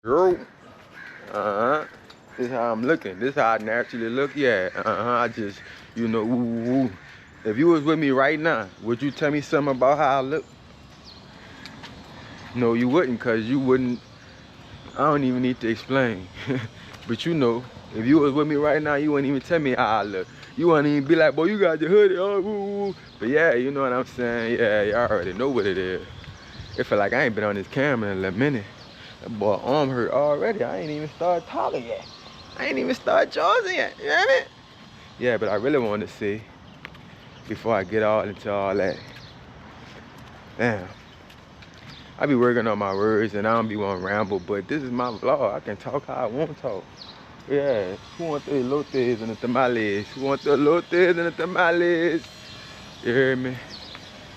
Yurooo. This is how I'm looking. This is how I naturally look. Yeah. I just, woo. If you was with me right now, would you tell me something about how I look? No, you wouldn't, cause you wouldn't. I don't even need to explain. But if you was with me right now, you wouldn't even tell me how I look. You wouldn't even be like, boy, you got your hoodie on. Woo. But yeah, you know what I'm saying? Yeah, y'all already know what it is. It feel like I ain't been on this camera in a little minute. That boy arm hurt already. I ain't even started talking yet. I ain't even started charging yet. You know what I mean? Yeah, but I really want to see before I get all into all that. Damn. I be working on my words and I don't be want to ramble, but this is my vlog. I can talk how I want to talk. Yeah. Who want the elotes and the tamales? Who want the elotes and the tamales? You hear me?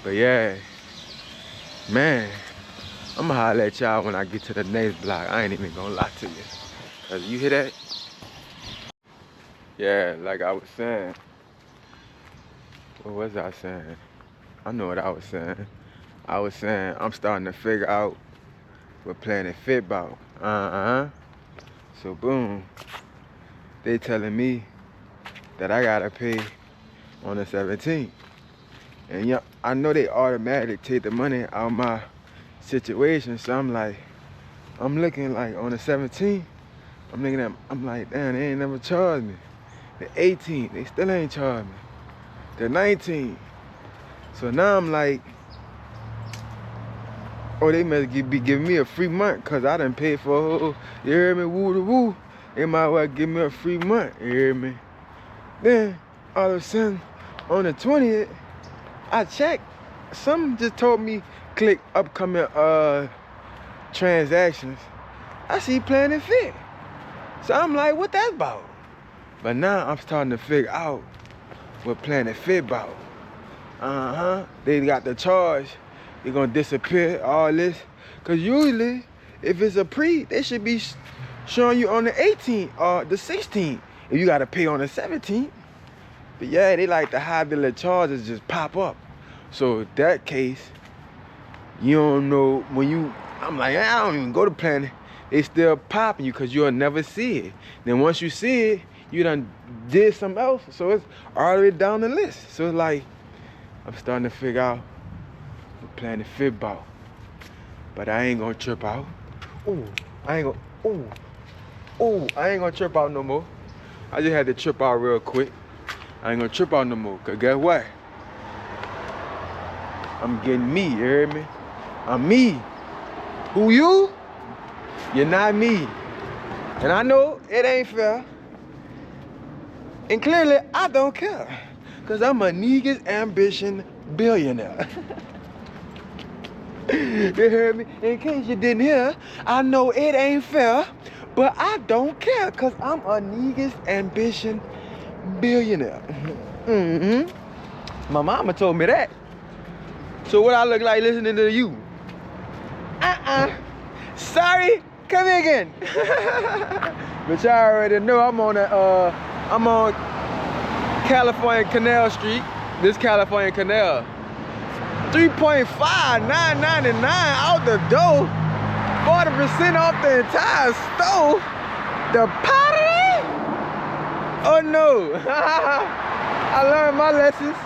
But yeah. Man. I'm gonna holler at y'all when I get to the next block. I ain't even gonna lie to you. Cause you hear that? Yeah, like I was saying. What was I saying? I know what I was saying. I was saying I'm starting to figure out what Planet Fit about. So boom. They telling me that I gotta pay on the 17th. And yeah, I know they automatically take the money out of my situation, so I'm looking like on the 17th, I'm like, damn, they ain't never charged me. The 18th, they still ain't charged me. The 19th. So now I'm like, oh, they must be giving me a free month because I done paid for a whole, you hear me, woo to woo. They might well give me a free month, you hear me? Then, all of a sudden, on the 20th, I checked, something just told me click upcoming transactions. I see Planet Fit. So I'm like, what that about? But now I'm starting to figure out what Planet Fit about. They got the charge. They're gonna disappear, all this. Cause usually, if it's a pre, they should be showing you on the 18th or the 16th. If you gotta pay on the 17th. But yeah, they like to have the little charges just pop up. So in that case, you don't know when you, I'm like, I don't even go to Planet. They still popping you because you'll never see it. Then once you see it, you done did something else. So it's all the way down the list. So it's like, I'm starting to figure out what Planet Fit about. But I ain't gonna trip out. I ain't gonna trip out no more. I just had to trip out real quick. I ain't gonna trip out no more, cause guess what? I'm getting me, you hear me? I'm me. Who you? You're not me. And I know it ain't fair. And clearly, I don't care. Cause I'm a Neguz ambition billionaire. You heard me? In case you didn't hear, I know it ain't fair, but I don't care cause I'm a Neguz ambition billionaire. My mama told me that. So what I look like listening to you? Sorry, come here again. But y'all already know I'm on California Canal Street. This California Canal. 3.5, $9.99 out the door. 40% off the entire store. The party? Oh no. I learned my lessons.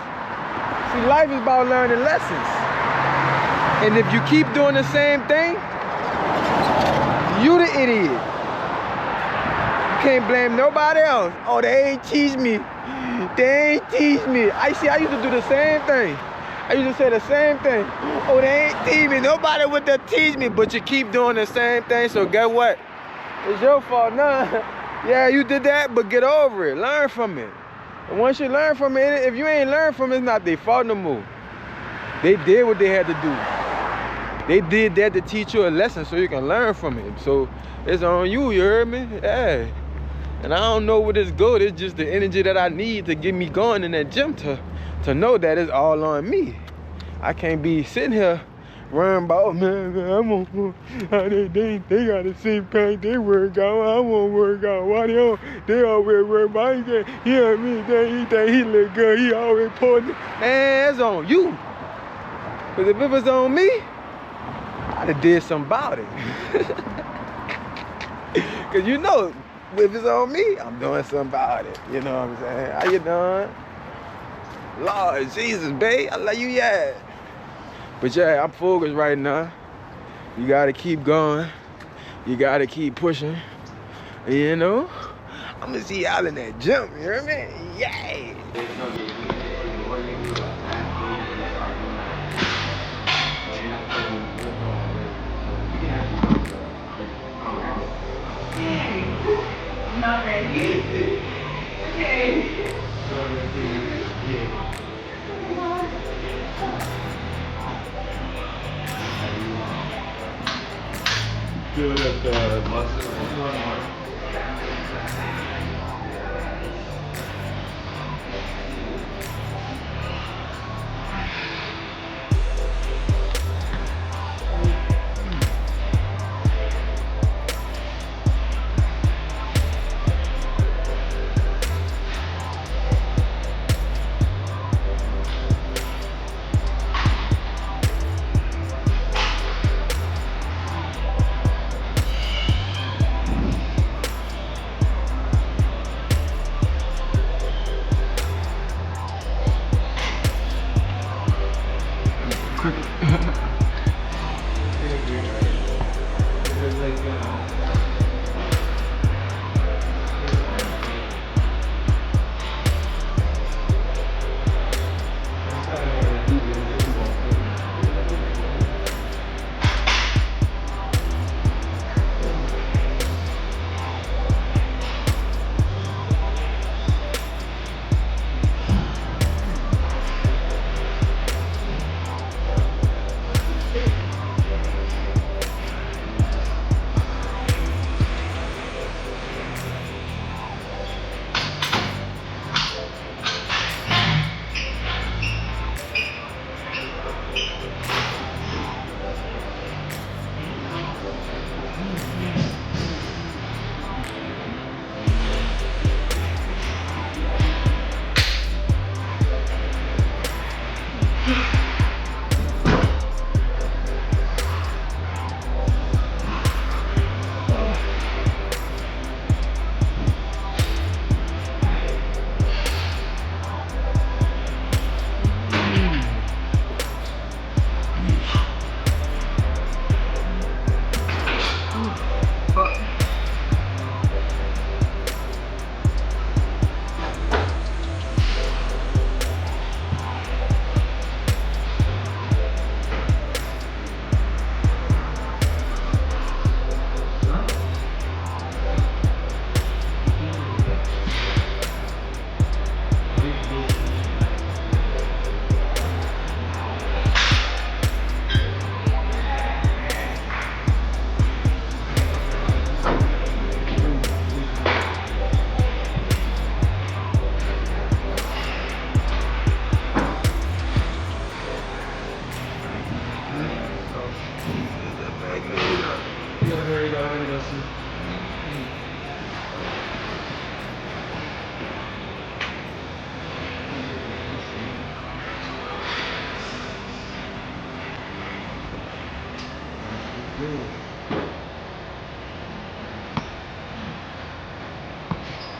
See, life is about learning lessons. And if you keep doing the same thing, you the idiot. You can't blame nobody else. Oh, they ain't teach me. They ain't teach me. I used to do the same thing. I used to say the same thing. Oh, they ain't teach me. Nobody would teach me, but you keep doing the same thing, so guess what? It's your fault now. Yeah, you did that, but get over it. Learn from it. And once you learn from it, if you ain't learned from it, it's not their fault no more. They did what they had to do. They did that to teach you a lesson so you can learn from it. So it's on you, you heard me? Yeah. And I don't know where this goes. It's just the energy that I need to get me going in that gym to know that it's all on me. I can't be sitting here worrying about, oh, man, I'm on, they got the same pack, they work out, I won't work out. Why they always work out? He think he look good, he always pulling it. Man, it's on you. Because if it was on me, I'd have did something about it. Cause you know, if it's on me, I'm doing something about it. You know what I'm saying? How you doing? Lord Jesus, babe, I love you, yeah. But yeah, I'm focused right now. You gotta keep going. You gotta keep pushing. You know? I'm gonna see y'all in that gym, you hear me? Yay! Not ready. Okay. Good at the muscle.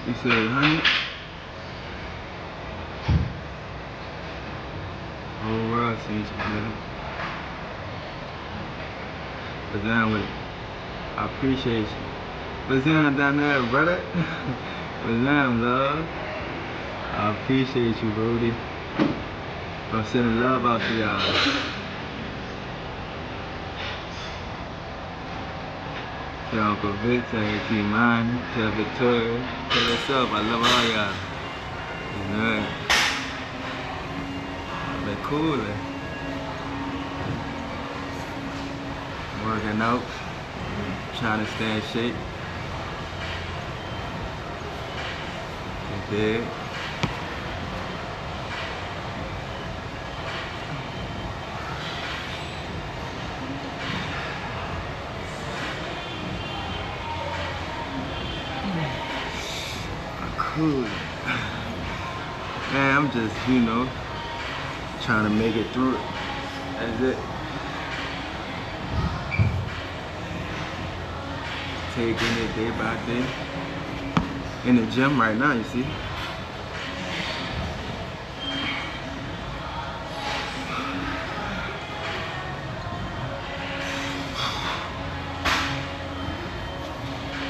You said, honey? Whole world sees you, nigga. But down with it. I appreciate you. What's down there, brother? What's down, love? I appreciate you, Brody. I'm sending love out to y'all. Tell Uncle Vic, tell Auntie Mine, tell Victoria, tell yourself, I love all y'all. You know it. They're cool. Working out, trying to stay in shape. You dig? Cool. Man, I'm just, you know, trying to make it through it. That's it. taking it day by day. In the gym right now, you see.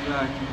Exactly.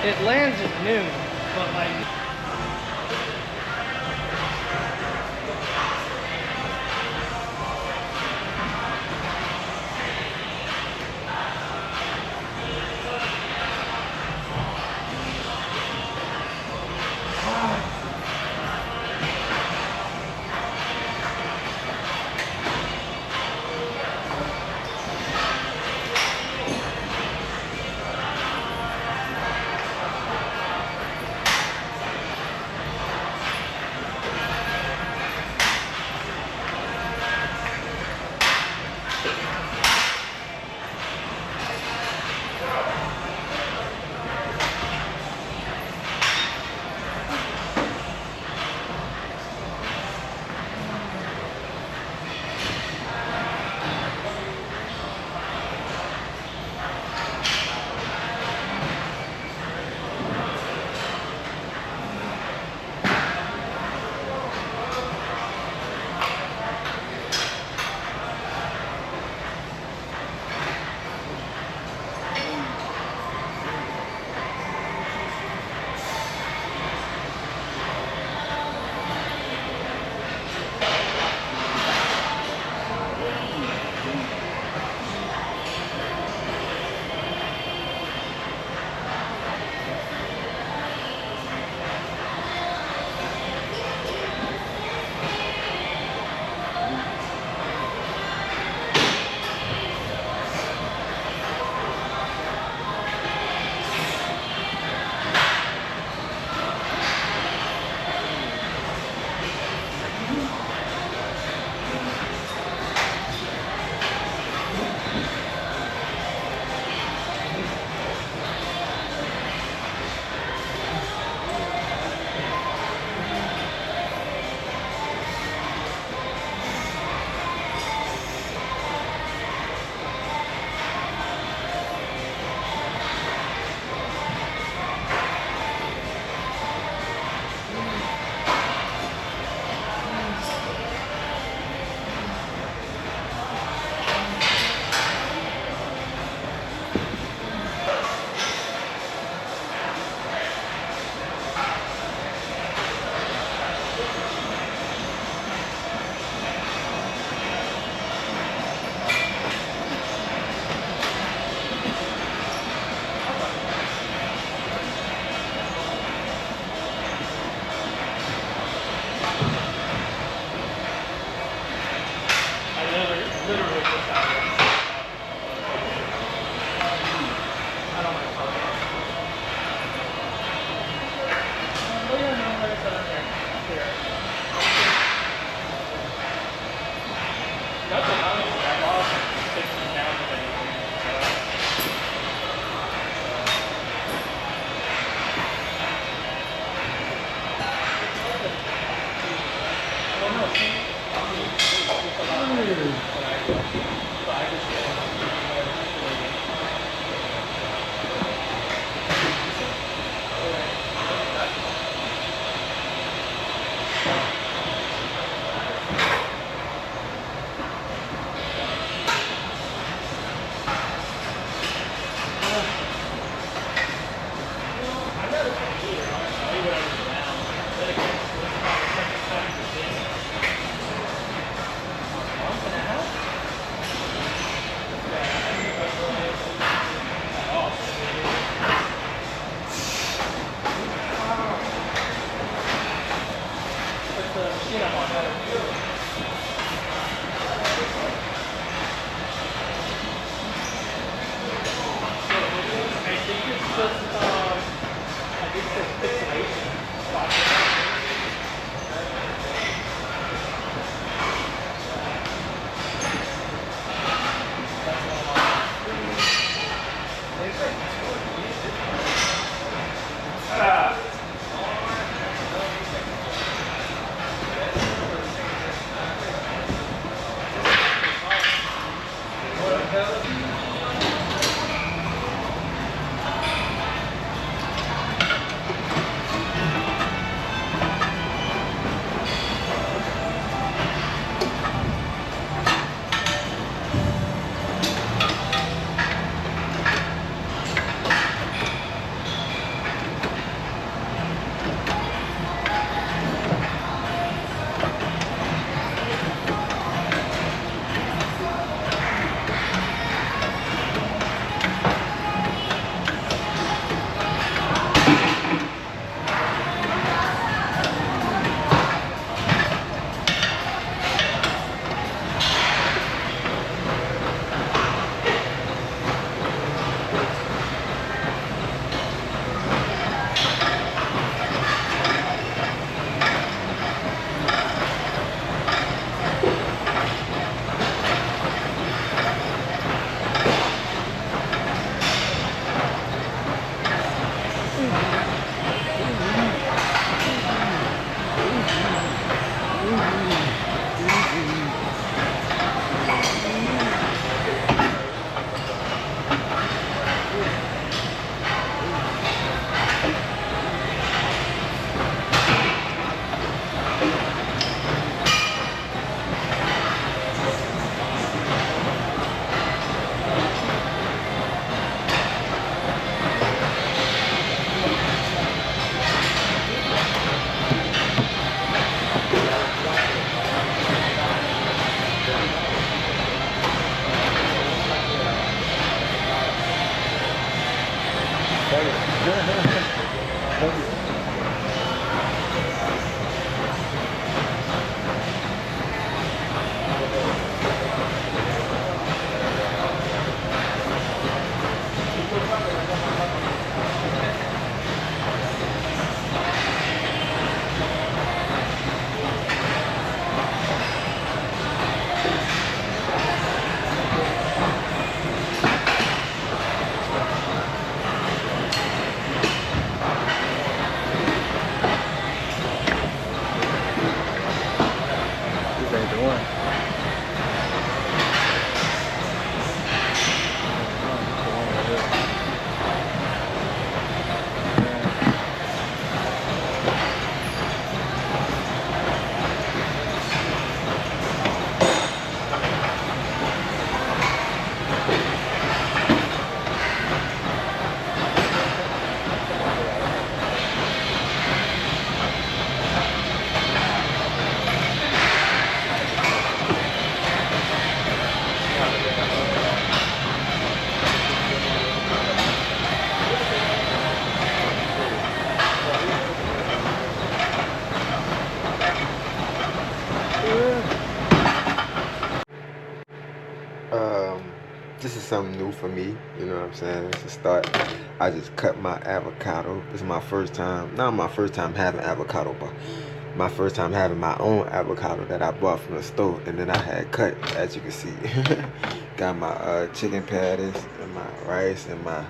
It lands at noon, but like. This is something new for me, you know what I'm saying? It's a start. I just cut my avocado. This is my first time, not my first time having avocado, but my first time having my own avocado that I bought from the store, and then I had cut, as you can see. Got my chicken patties and my rice and my,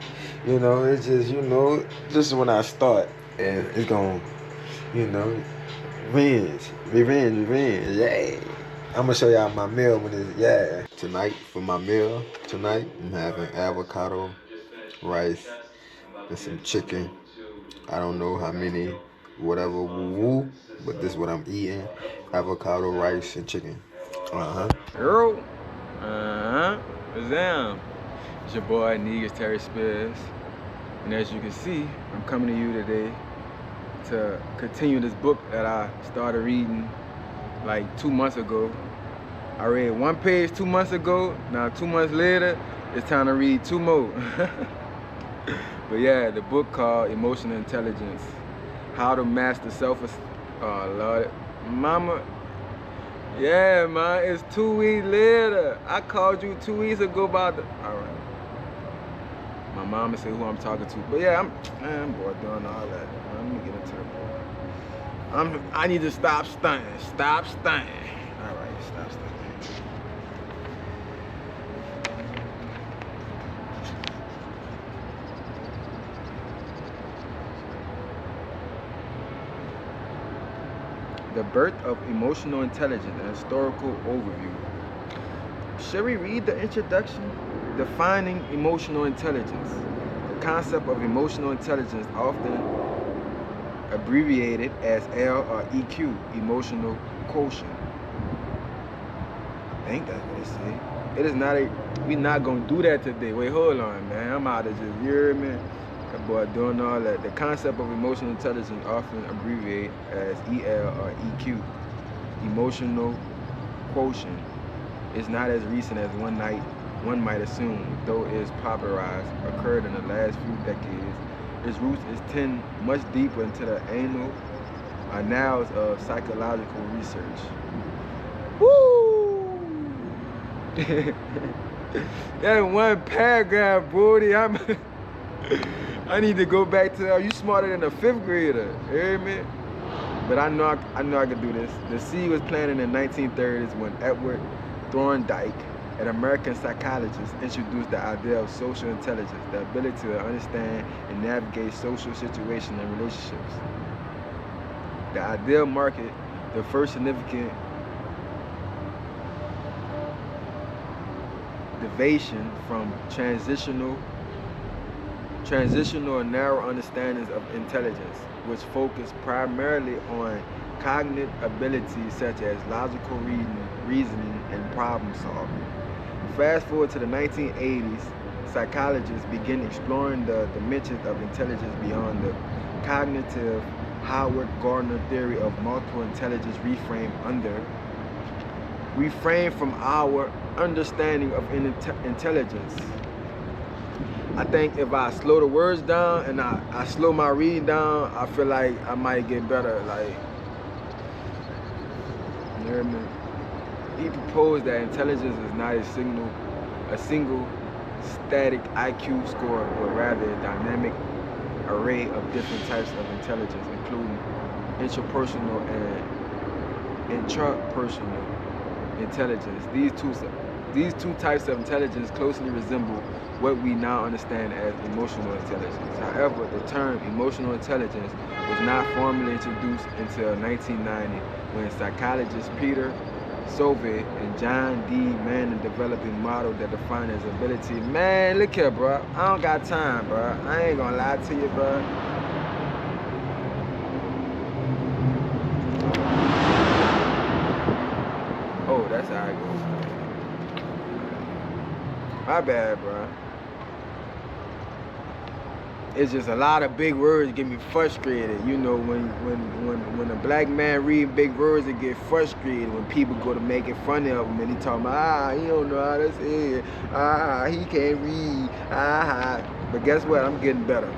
you know, it's just, you know, this is when I start, and it's gonna, you know, revenge, yay. I'm gonna show y'all my meal when it's, yeah. Tonight, for my meal, tonight, I'm having avocado, rice, and some chicken. I don't know how many, whatever, woo-woo, but this is what I'm eating. Avocado, rice, and chicken. Girl. Wazzam. It's your boy, Neguz and as you can see, I'm coming to you today to continue this book that I started reading like 2 months ago. I read one page 2 months ago. Now 2 months later, it's time to read 2 more. But yeah, the book called Emotional Intelligence, How to Master Self-Esteem. Oh Lord, mama. Yeah, man, it's 2 weeks later. I called you 2 weeks ago about the, all right. My mama said who I'm talking to. But yeah, I'm bored doing all that. Let me get into the book. I need to stop stunting. Stop stunting. All right, stop stunting. The Birth of Emotional Intelligence, an historical overview. Should we read the introduction? Defining emotional intelligence. The concept of emotional intelligence, often abbreviated as L or EQ, emotional quotient. I think that's what it said. It is not a, we're not gonna do that today. Wait, hold on, man. I'm out of just, you hear me? That boy doing all that. The concept of emotional intelligence, often abbreviated as EL or EQ, emotional quotient, is not as recent as one might assume, though it is popularized, occurred in the last few decades. Its roots extend much deeper into the annals of psychological research. Woo! That one paragraph, Brody. I need to go back to, you smarter than a 5th grader, you hear me? But I know I could do this. The seed was planted in the 1930s when Edward Thorndike, an American psychologist, introduced the idea of social intelligence, the ability to understand and navigate social situations and relationships. The idea marked the first significant deviation from transitional and narrow understandings of intelligence, which focus primarily on cognitive abilities such as logical reasoning, and problem solving. Fast forward to the 1980s, psychologists begin exploring the dimensions of intelligence beyond the cognitive Howard Gardner theory of multiple intelligence reframed from our understanding of intelligence. I think if I slow the words down and I slow my reading down, I feel like I might get better. Like, you hear me? He proposed that intelligence is not a single static IQ score, but rather a dynamic array of different types of intelligence, including interpersonal and intrapersonal intelligence. These two types of intelligence closely resemble what we now understand as emotional intelligence. However, the term emotional intelligence was not formally introduced until 1990 when psychologist Peter Soviet and John D. Manning developing model that define his ability. Man, look here, bro. I don't got time, bro. I ain't gonna lie to you, bro. Oh, that's how it goes. My bad, bro. It's just a lot of big words get me frustrated. You know, when a black man read big words, it get frustrated when people go to making fun of him and he talking about, he don't know how to say it. He can't read. But guess what? I'm getting better.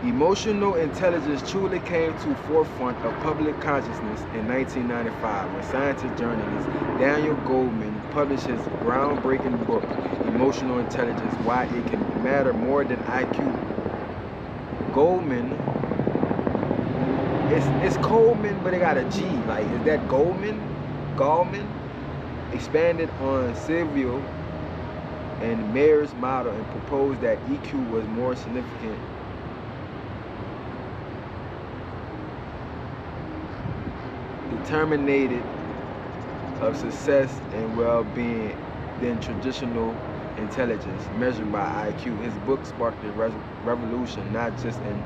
Emotional intelligence truly came to forefront of public consciousness in 1995 when scientist journalist Daniel Goleman published his groundbreaking book, Emotional Intelligence, Why It Can Matter More Than IQ. Goleman, it's Coleman, but it got a G. Like, is that Goleman? Goleman expanded on Silvio and Mayer's model and proposed that EQ was more significant determinated of success and well-being than traditional intelligence measured by IQ. His book sparked a revolution not just in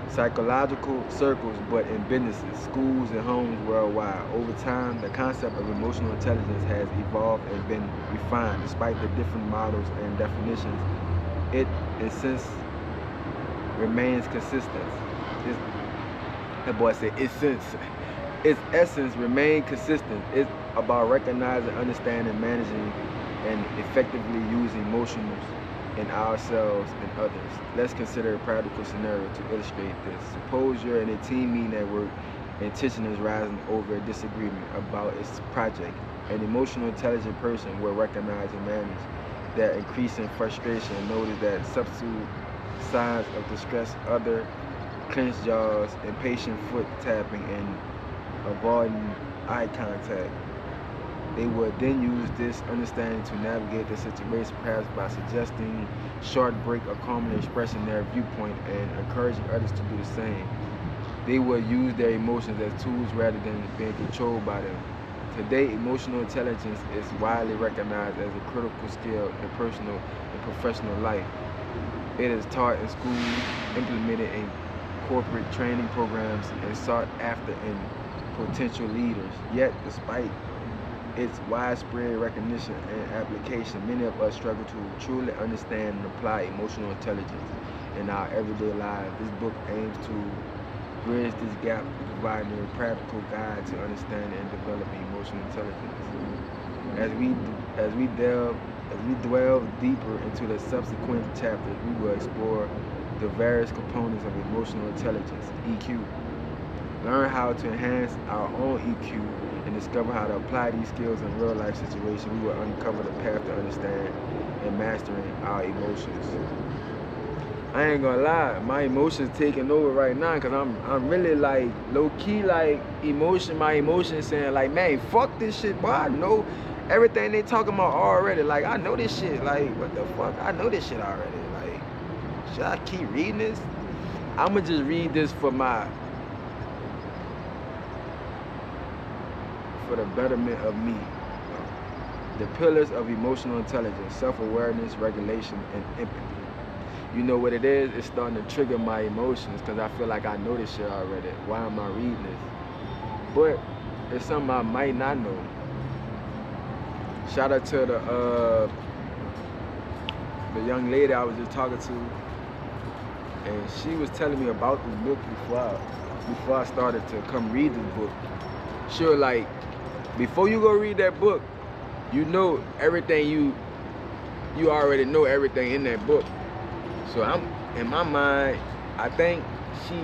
psychological circles, but in businesses, schools, and homes worldwide. Over time, the concept of emotional intelligence has evolved and been refined. Despite the different models and definitions, it, in sense, remains consistent. That boy said, its essence remain consistent. It's about recognizing, understanding, managing, and effectively using emotions in ourselves and others. Let's consider a practical scenario to illustrate this. Suppose you're in a team meeting at work and tension is rising over a disagreement about its project. An emotional intelligent person will recognize and manage that increasing frustration and notice that subtle signs of distress, other clenched jaws, impatient foot tapping, and avoiding eye contact. They would then use this understanding to navigate the situation, perhaps by suggesting short break or calmly expressing their viewpoint and encouraging others to do the same. They would use their emotions as tools rather than being controlled by them. Today, emotional intelligence is widely recognized as a critical skill in personal and professional life. It is taught in schools, implemented in corporate training programs, and sought after in potential leaders. Yet, despite its widespread recognition and application, many of us struggle to truly understand and apply emotional intelligence in our everyday lives. This book aims to bridge this gap, providing a practical guide to understanding and developing emotional intelligence. As we delve deeper into the subsequent chapters, we will explore the various components of emotional intelligence, EQ, learn how to enhance our own EQ, and discover how to apply these skills in real-life situations. We will uncover the path to understand and mastering our emotions. I ain't gonna lie, my emotions taking over right now because I'm really like low-key like my emotions saying like, man, fuck this shit, boy. I know everything they talking about already. Like, I know this shit. Like, what the fuck? I know this shit already. Like, should I keep reading this? I'ma just read this for the betterment of me. The pillars of emotional intelligence: self-awareness, regulation, and empathy. You know what it is? It's starting to trigger my emotions because I feel like I know this shit already. Why am I reading this? But it's something I might not know. Shout out to the young lady I was just talking to, and she was telling me about this book before I started to come read this book. She was like, before you go read that book, you know everything you already know everything in that book. So I'm in my mind, I think she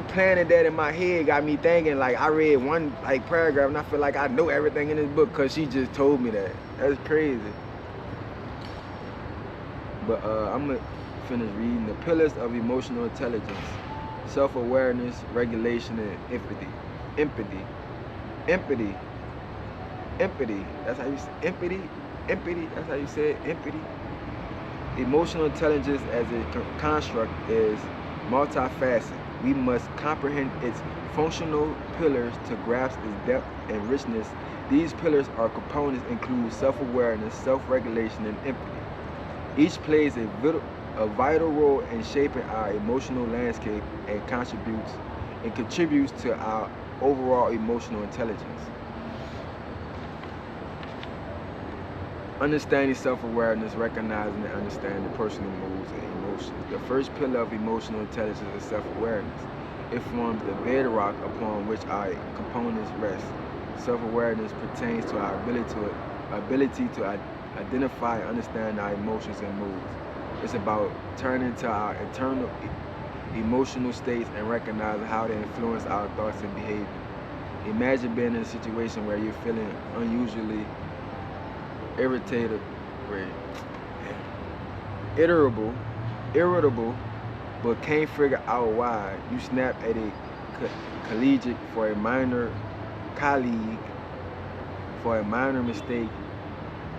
planted that in my head, got me thinking like I read one like paragraph and I feel like I know everything in this book because she just told me that. That's crazy. But I'm gonna finish reading the pillars of emotional intelligence: self-awareness, regulation, and empathy. That's how you say empathy. That's how you say it. Empathy. Emotional intelligence as a construct is multifaceted. We must comprehend its functional pillars to grasp its depth and richness. These pillars or components include self-awareness, self-regulation, and empathy. Each plays a vital role in shaping our emotional landscape and contributes to our overall emotional intelligence. Understanding self-awareness, recognizing and understanding personal moods and emotions. The first pillar of emotional intelligence is self-awareness. It forms the bedrock upon which our components rest. Self-awareness pertains to our ability to identify and understand our emotions and moods. It's about turning to our internal emotional states and recognizing how they influence our thoughts and behavior. Imagine being in a situation where you're feeling unusually irritable, but can't figure out why. You snap at a colleague for a minor mistake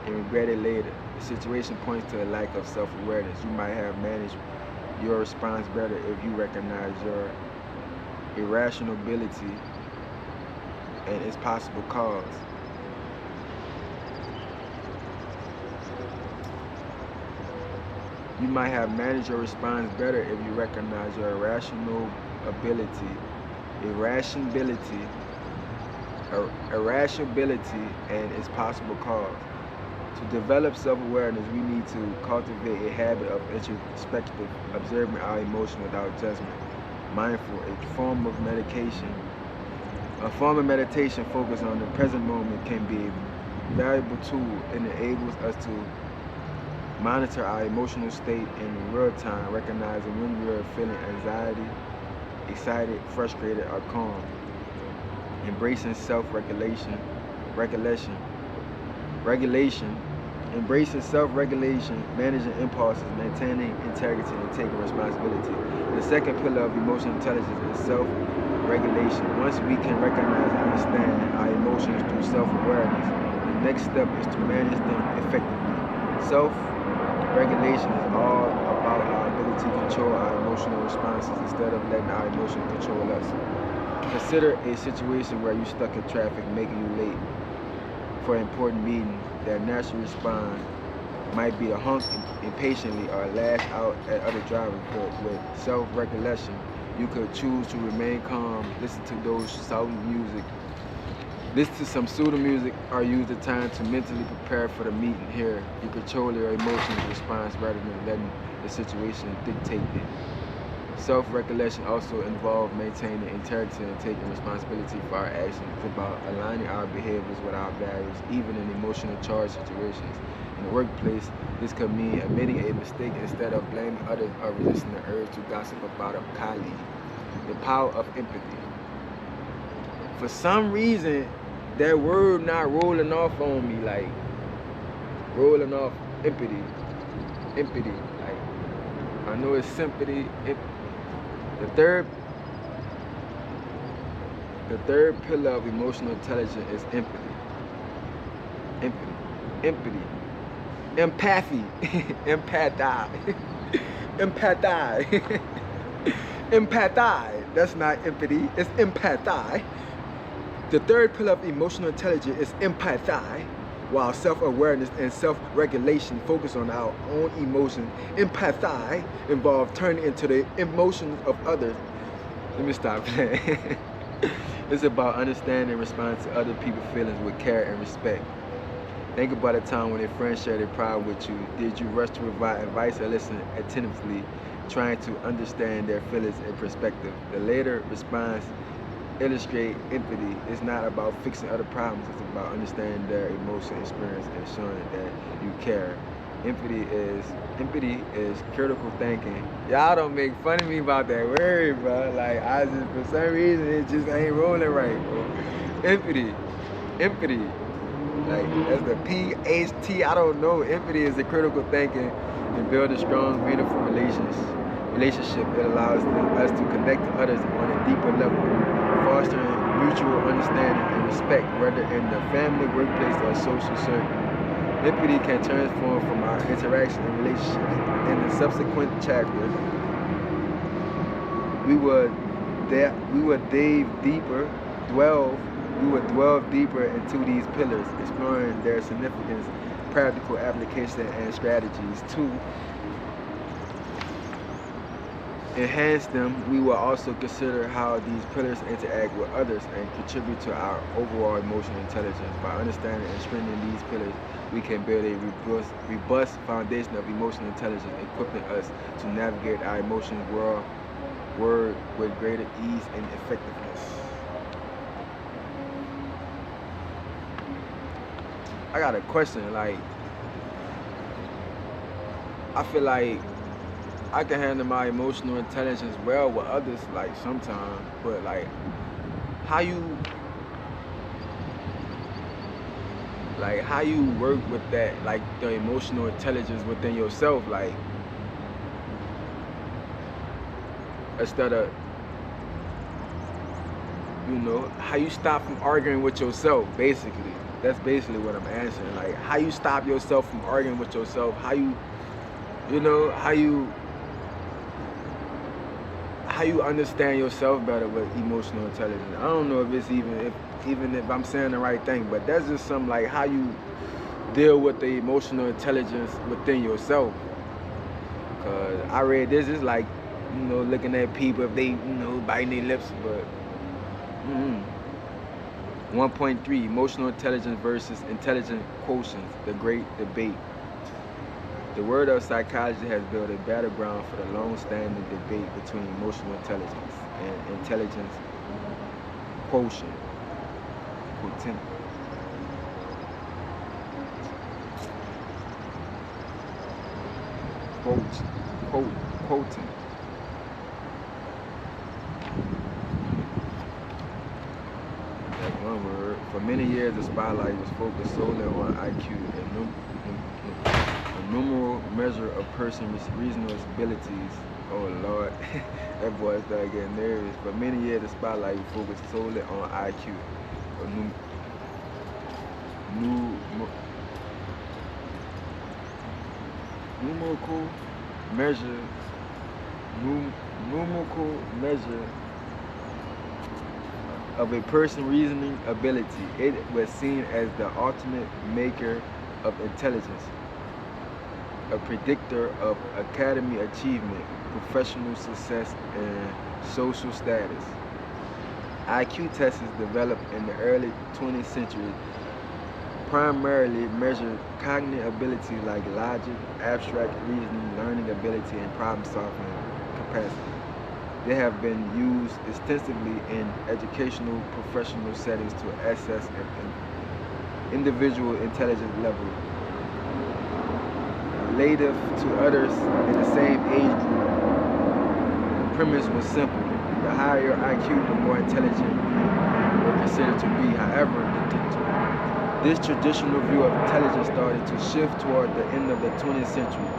and regret it later. The situation points to a lack of self-awareness. You might have managed your response better if you recognize your irrationality and its possible cause. You might have managed your response better if you recognize your irrationality and its possible cause. To develop self-awareness, we need to cultivate a habit of introspective, observing our emotion without judgment. Mindful, a form of meditation focused on the present moment, can be a valuable tool and enables us to monitor our emotional state in real time, recognizing when we are feeling anxiety, excited, frustrated, or calm. Embracing embracing self-regulation, managing impulses, maintaining integrity, and taking responsibility. The second pillar of emotional intelligence is self-regulation. Once we can recognize and understand our emotions through self-awareness, the next step is to manage them effectively. Self-regulation is all about our ability to control our emotional responses instead of letting our emotions control us. Consider a situation where you're stuck in traffic, making you late for an important meeting. Their natural response might be to honk impatiently or lash out at other drivers, but with self-regulation, you could choose to remain calm, listen to some soothing music, or use the time to mentally prepare for the meeting. Here, you control your emotional response rather than letting the situation dictate it. Self-regulation also involves maintaining integrity and taking responsibility for our actions. It's about aligning our behaviors with our values, even in emotional charged situations. In the workplace, this could mean admitting a mistake instead of blaming others or resisting the urge to gossip about a colleague. The power of empathy. For some reason, that word not rolling off on me, like rolling off empathy. Like, I know it's sympathy. The third pillar of emotional intelligence is empathy. Empathy. Empathize. That's not empathy, it's empathize. The third pillar of emotional intelligence is empathize. While self-awareness and self-regulation focus on our own emotions, empathize involves turning into the emotions of others. Let me stop playing. It's about understanding and responding to other people's feelings with care and respect. Think about a time when a friend shared a problem with you. Did you rush to provide advice or listen attentively, trying to understand their feelings and perspective? The later response illustrate empathy. It's not about fixing other problems, it's about understanding their emotional experience and showing that you care. Empathy is critical thinking. Y'all don't make fun of me about that word, bro. Like, I just, for some reason, it just ain't rolling right, bro. Empathy. Like, that's the P-H-T, I don't know. Empathy is the critical thinking and build a strong, meaningful relationship. It allows us to connect to others on a deeper level, fostering mutual understanding and respect, whether in the family, workplace, or social circle. Empathy can transform from our interaction and relationships. In the subsequent chapter, we will delve deeper into these pillars, exploring their significance, practical application, and strategies. 2. Enhance them. We will also consider how these pillars interact with others and contribute to our overall emotional intelligence. By understanding and strengthening these pillars, we can build a robust foundation of emotional intelligence, equipping us to navigate our emotional world with greater ease and effectiveness. I got a question. Like, I feel like I can handle my emotional intelligence well with others, like sometimes, but like, how you work with that, like the emotional intelligence within yourself, like instead of, how you stop from arguing with yourself, basically. That's basically what I'm answering. Like, how you stop yourself from arguing with yourself, how you understand yourself better with emotional intelligence. I don't know if it's even if I'm saying the right thing, but that's just something like how you deal with the emotional intelligence within yourself. Cause I read this is like, looking at people if they, biting their lips, but 1.3, emotional intelligence versus intelligent quotients, the great debate. The world of psychology has built a battleground for the long-standing debate between emotional intelligence and intelligence quotient. Quotient. That's one word. For many years, the spotlight was focused solely on IQ, a numeral measure of person's reasonable abilities. Oh Lord, that boy started getting nervous. For many years, the spotlight was focused solely on IQ, a numerical measure of a person's reasoning ability. It was seen as the ultimate maker of intelligence, a predictor of academic achievement, professional success, and social status. IQ tests developed in the early 20th century primarily measured cognitive ability like logic, abstract reasoning, learning ability, and problem-solving capacity. They have been used extensively in educational, professional settings to assess an individual intelligence level relative to others in the same age group. The premise was simple. The higher your IQ, the more intelligent you were considered to be. However, this traditional view of intelligence started to shift toward the end of the 20th century.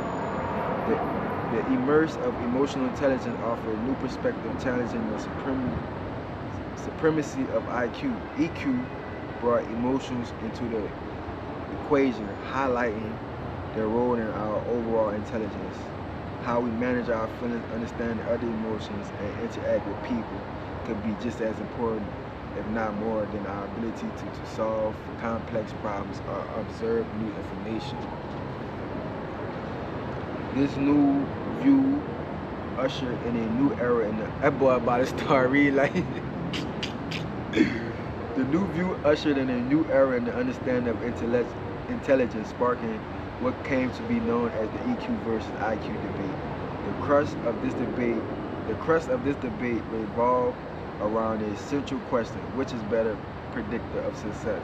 The emergence of emotional intelligence offered a new perspective challenging the supremacy of IQ. EQ brought emotions into the equation, highlighting their role in our overall intelligence. How we manage our feelings, understand other emotions, and interact with people could be just as important, if not more, than our ability to solve complex problems or observe new information. This new view ushered in a new era in that boy about to start reading like the new view ushered in a new era in the understanding of intelligence, sparking what came to be known as the EQ versus IQ debate. The crux of this debate revolved around a central question: which is better predictor of success,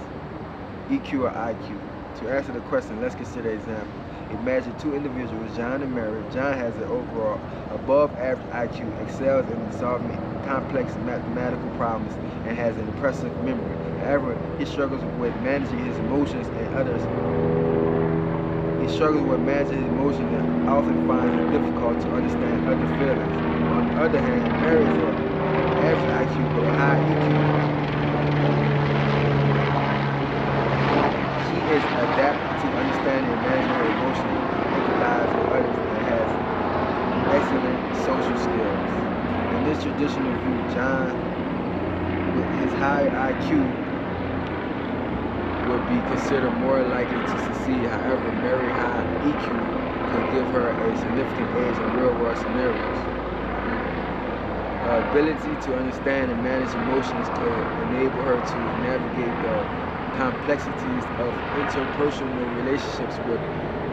EQ or IQ? To answer the question, let's consider an example. Imagine two individuals, John and Mary. John has an overall above average IQ, excels in solving complex mathematical problems, and has an impressive memory. However, he struggles with managing his emotions and often finds it difficult to understand other feelings. On the other hand, Mary has an average IQ but a high EQ. She is adapted to understanding and managing her emotions, empathize with others, and has excellent social skills. In this traditional view, John, with his high IQ, would be considered more likely to succeed. However, very high EQ could give her a significant edge in real-world scenarios. Her ability to understand and manage emotions could enable her to navigate the complexities of interpersonal relationships, with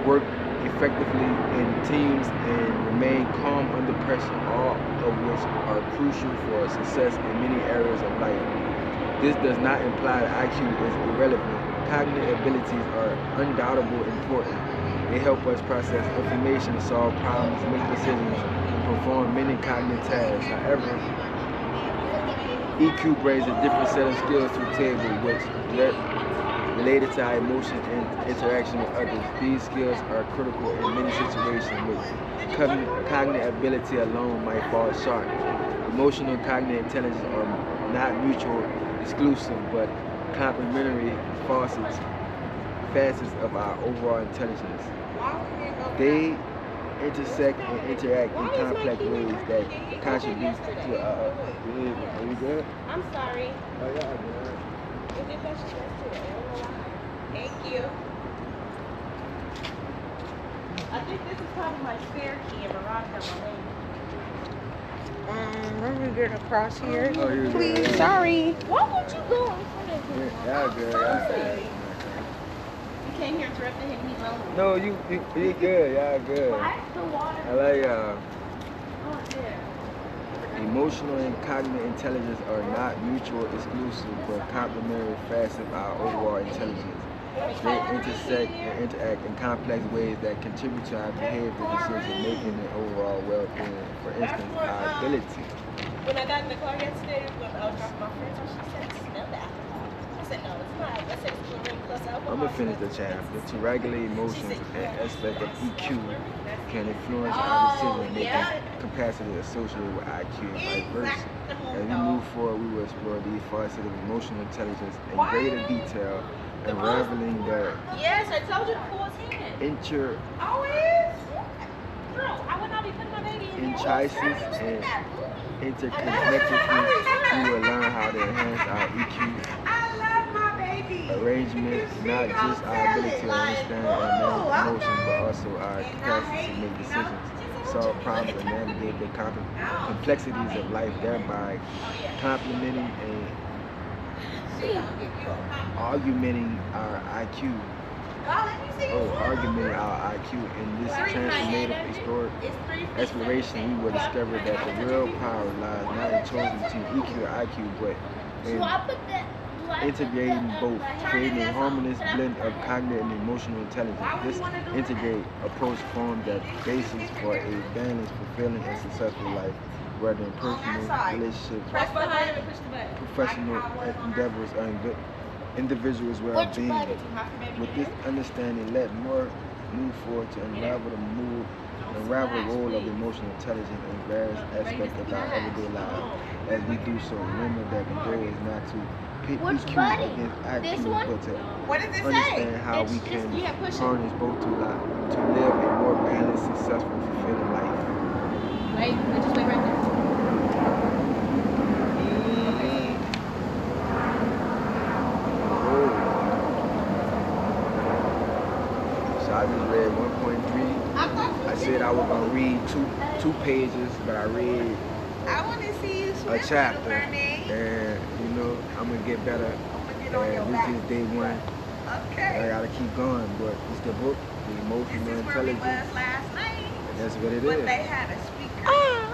work effectively in teams, and remain calm under pressure, all of which are crucial for success in many areas of life. This does not imply that IQ is irrelevant. Cognitive abilities are undoubtedly important. They help us process information, solve problems, make decisions, and perform many cognitive tasks. However, EQ brings a different set of skills to the table, which related to our emotions and interaction with others. These skills are critical in many situations, which cognitive ability alone might fall short. Emotional and cognitive intelligence are not mutually exclusive, but complementary facets of our overall intelligence. They intersect and interact in complex ways that contribute to our behavior. Are you good? I'm sorry. Oh, yeah, I'm good. Is it that she does too? I don't know why. Thank you. I think this is probably my spare key in Veronica, my lady. Let me get across here. Oh, you're Please, good. sorry. Why would you go in front of me? Yeah, good. Yeah, good. You came here interrupting him, he's lonely. No, you good. Yeah, good. Why? The water. I like Oh, there. emotional and cognitive intelligence are not mutually exclusive, but complementary facets of our overall intelligence. They intersect and interact in complex ways that contribute to our behavior, decision making, and overall well-being. For instance, our ability. When I got in the car yesterday, when I was dropping my friends off, she said, it smelled the alcohol. I said, no, it's not. I said, it's chlorine plus alcohol. I'm gonna finish the chapter. To regulate emotions, an aspect of EQ can influence our decision-making capacity associated with IQ and vice versa. As we move forward, we will explore these facets of emotional intelligence in greater detail, unraveling the Yes, I told you to pull his hand. interconnectedness Girl, I would not be putting my baby in here. intricacies and interconnectedness. We will learn how to enhance our EQ I love my baby. arrangement, not just our ability to understand and manage emotions, but also our capacity to make decisions, solve problems, and navigate the complexities of life, thereby complementing and augmenting our IQ. Argumenting our IQ in this transformative historic exploration, we will discover that the real power lies not in choosing between EQ or IQ, but in integrating both, creating a harmonious blend of cognitive and emotional intelligence. This integrated approach forms the basis for a balanced, fulfilling, and successful life, whether in personal relationships, professional endeavors, or individuals' well-being. With this understanding, let more move forward to unravel the role of emotional intelligence in various aspects of our everyday lives. As we do so, remember that the goal is not to pit EQ against IQ, but to understand how we can harness both to live a more balanced, successful, fulfilling life. Wait, just wait right there. I just read 1.3. I said I was gonna read two pages, but I read a chapter, and you know I'm gonna get better. And this is day one. I gotta keep going, but it's the book, the emotional intelligence. And that's what it is. Ah.